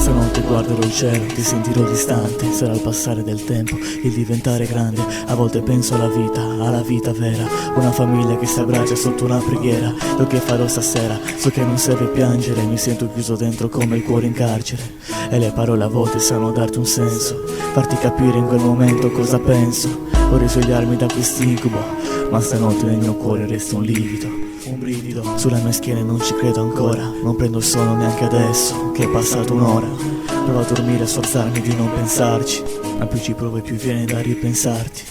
Stanotte guarderò il cielo, ti sentirò distante. Sarà il passare del tempo, il diventare grande. A volte penso alla vita vera. Una famiglia che si abbraccia sotto una preghiera. Lo che farò stasera, so che non serve piangere. Mi sento chiuso dentro come il cuore in carcere. E le parole a volte sanno darti un senso, farti capire in quel momento cosa penso. Vorrei svegliarmi da quest'incubo, ma stanotte nel mio cuore resta un livido, un brivido. Sulla mia schiena non ci credo ancora. Non prendo il sonno neanche adesso, che è passata un'ora. Provo a dormire e sforzarmi di non pensarci, ma più ci provo e più viene da ripensarti.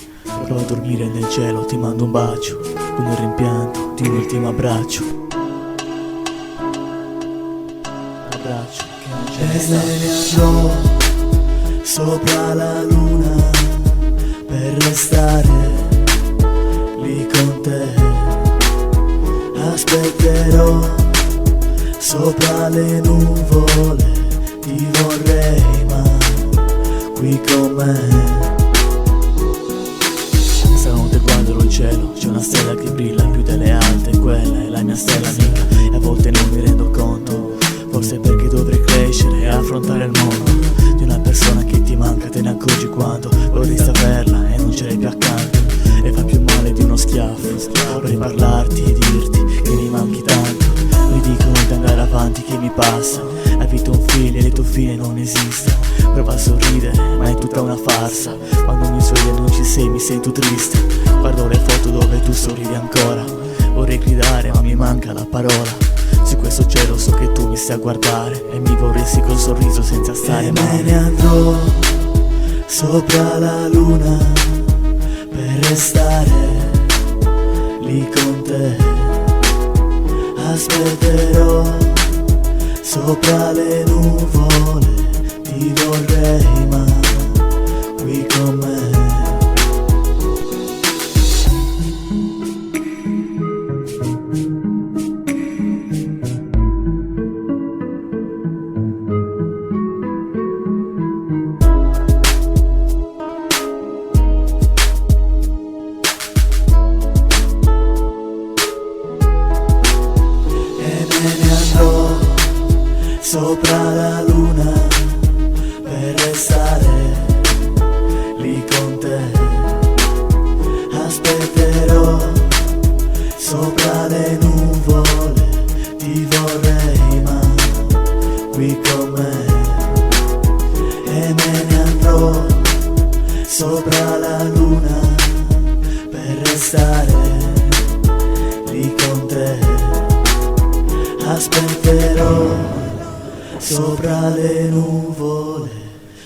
Provo a dormire nel cielo, ti mando un bacio, con il rimpianto di un ultimo abbraccio. Abbraccio che non ce ne sta. E ne andrò sopra la luna per restare lì con te. Aspetterò sopra le nuvole, ti vorrei ma qui con me. Stanotte guarderò il cielo, c'è una stella che brilla più delle altre. Quella è la mia stella amica e a volte non mi rendo conto. Forse perché dovrei crescere e affrontare il mondo. Di una persona che ti manca te ne accorgi quando vorresti averla e non ce l'hai più accanto. E fa più male di uno schiaffo. Vorrei parlarti e dirti che mi manchi tanto. Mi dicono di andare avanti che mi passa. Hai avuto un figlio e il tuo fine non esiste. Prova a sorridere ma è tutta una farsa. Quando mi sveglio e non ci sei mi sento triste. Guardo le foto dove tu sorridi ancora. Vorrei gridare ma mi manca la parola. Su questo cielo so che tu mi stai a guardare e mi vorresti col sorriso senza stare male. E me ne andrò sopra la luna per restare lì con te. Aspetterò sopra le nuvole, ti vorrei ma qui con me. Me ne andrò sopra la luna per restare lì con te. Aspetterò sopra le nuvole, ti vorrei ma qui con me. E me ne andrò sopra la luna per restare lì con te. Aspetterò sopra le nuvole,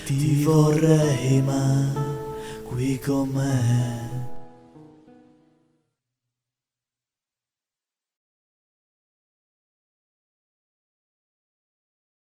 ti vorrei ma qui con me.